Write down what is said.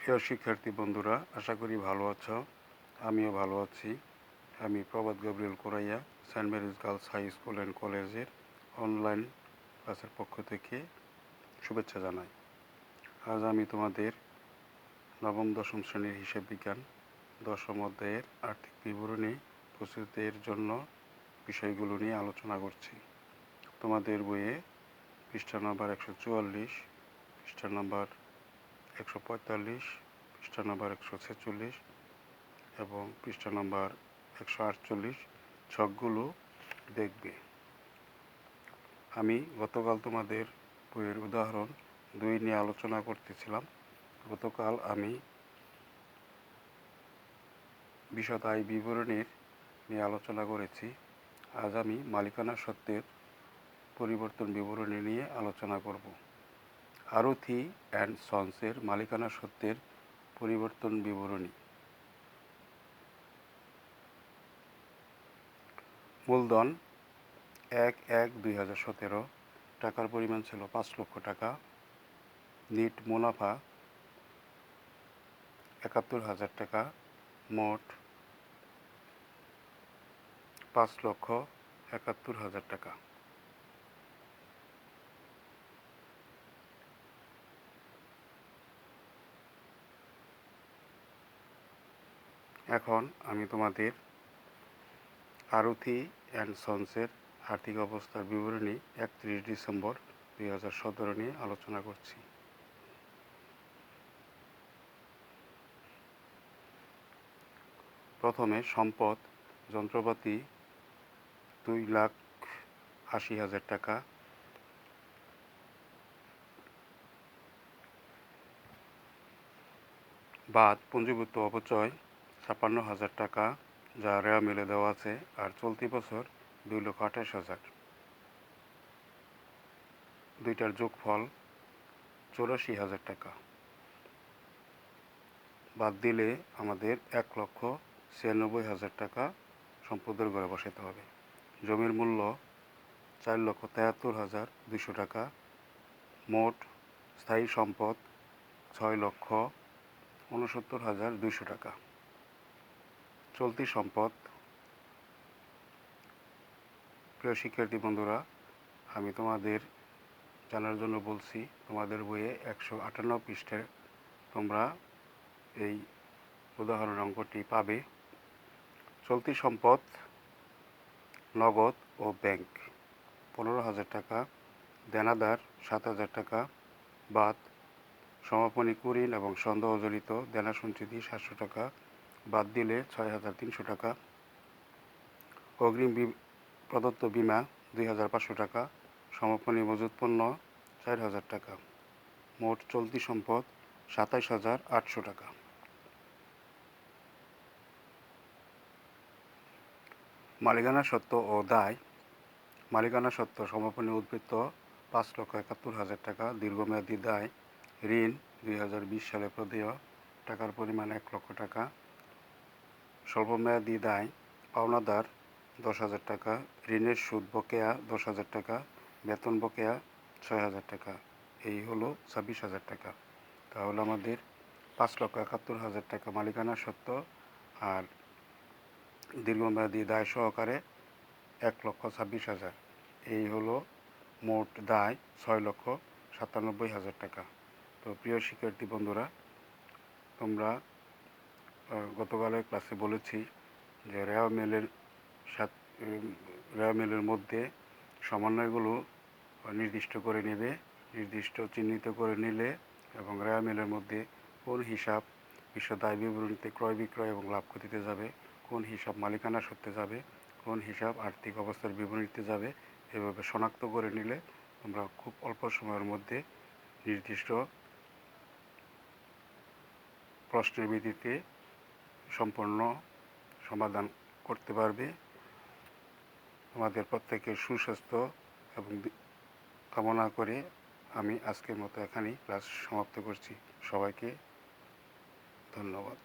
প্রিয় শিক্ষার্থী বন্ধুরা, আশা করি ভালো আছো। আমিও ভালো আছি। আমি Prabhat Gabriel Koraiya saint Mary's girls high school and কলেজের অনলাইন ক্লাসের পক্ষ থেকে শুভেচ্ছা জানাই। আজ আমি তোমাদের নবম দশম শ্রেণীর হিসাব বিজ্ঞান দশম অধ্যায়ের আর্থিক বিবরণী প্রস্তুতের জন্য বিষয়গুলো নিয়ে আলোচনা করছি। তোমাদের বইয়ে পৃষ্ঠা নম্বর 144, পৃষ্ঠা নম্বর 145, পৃষ্ঠা নম্বর 146 এবং পৃষ্ঠা নম্বর 148 ছকগুলো দেখবে। আমি গতকাল তোমাদের বইয়ের উদাহরণ 2 নিয়ে আলোচনা করতেছিলাম। গতকাল আমি বিশদ আয় বিবরণীর নিয়ে আলোচনা করেছি। আজ আমি মালিকানা সত্ত্বের পরিবর্তন বিবরণী নিয়ে আলোচনা করব। আরথি অ্যান্ড সন্সের মালিকানা সত্ত্বের পরিবর্তন বিবরণী। মূলধন 1/1/2017 টাকার পরিমাণ ছিল 5 লক্ষ টাকা। নিট মুনাফা 71,000 টাকা। মোট 5,71,000 টাকা। এখন আমি তোমাদের আরথি অ্যান্ড সন্সের আর্থিক অবস্থার বিবরণী 31 ডিসেম্বর 2017 নিয়ে আলোচনা করছি। প্রথমে সম্পদ যন্ত্রপাতি 2,80,000 টাকা। বাদ পুঞ্জীভূত অপচয় 56,000 টাকা, যা রেওয়া মিলে দেওয়া আছে। আর চলতি বছর 2,28,000। দুইটার যোগফল 84,000 টাকা। বাদ দিলে আমাদের 1,96,000 টাকা সম্পদের ঘরে বসাতে হবে। জমির মূল্য 4,73,200 টাকা। মোট স্থায়ী সম্পদ 6,69,200 টাকা। চলতি সম্পদ। প্রিয় শিক্ষার্থী বন্ধুরা, আমি তোমাদের জানার জন্য বলছি, তোমাদের বইয়ে 158 পৃষ্ঠায় তোমরা এই উদাহরণ অঙ্কটি পাবে। চলতি সম্পদ নগদ ও ব্যাংক 15,000 টাকা। দেনাদার 7,000 টাকা। বাদ সমাপনী কুঋণ এবং সন্দেহজনিত দেনা সঞ্চিতি 700 টাকা। বাদ দিলে 6,300 টাকা। অগ্রিম প্রদত্ত বিমা 2,500 টাকা। সমাপনী মজুত পণ্য 4,000 টাকা। মোট চলতি সম্পদ 27,800 টাকা। মালিকানা সত্ত্ব ও দায়। মালিকানা সত্ত্ব সমাপনী উদ্বৃত্ত 5,71,000 টাকা। দীর্ঘমেয়াদী দায় ঋণ 2020 সালে প্রদেয় টাকার পরিমাণ 1 লক্ষ টাকা। স্বল্পমেয়াদী দায় পাওনাদার 10,000 টাকা। ঋণের সুদ বকেয়া 10,000 টাকা। বেতন বকেয়া 6,000 টাকা। এই হলো 26,000 টাকা। তাহলে আমাদের 5,71,000 টাকা মালিকানা সত্ত্ব আর দীর্ঘমেয়াদী দায় সহকারে 1,26,000। এই হলো মোট দায় 6,97,000 টাকা। তো প্রিয় শিক্ষার্থী বন্ধুরা, তোমরা গতকালের ক্লাসে বলেছি যে রেওয়া মিলের মধ্যে সমন্বয়গুলো নির্দিষ্ট করে নেবে। নির্দিষ্ট চিহ্নিত করে নিলে এবং রেওয়া মিলের মধ্যে কোন হিসাব বিশদ আয় বিবরণীতে ক্রয় বিক্রয় এবং লাভ ক্ষতিতে যাবে, কোন হিসাব মালিকানা সত্ত্বে যাবে, কোন হিসাব আর্থিক অবস্থার বিবরণীতে যাবে, এভাবে শনাক্ত করে নিলে তোমরা খুব অল্প সময়ের মধ্যে নির্দিষ্ট প্রশ্নের ভিত্তিতে সম্পূর্ণ সমাধান করতে পারবে। তোমাদের প্রত্যেকের সুস্বাস্থ্য এবং কামনা করে আমি আজকের মতো এখানেই ক্লাস সমাপ্ত করছি। সবাইকে ধন্যবাদ।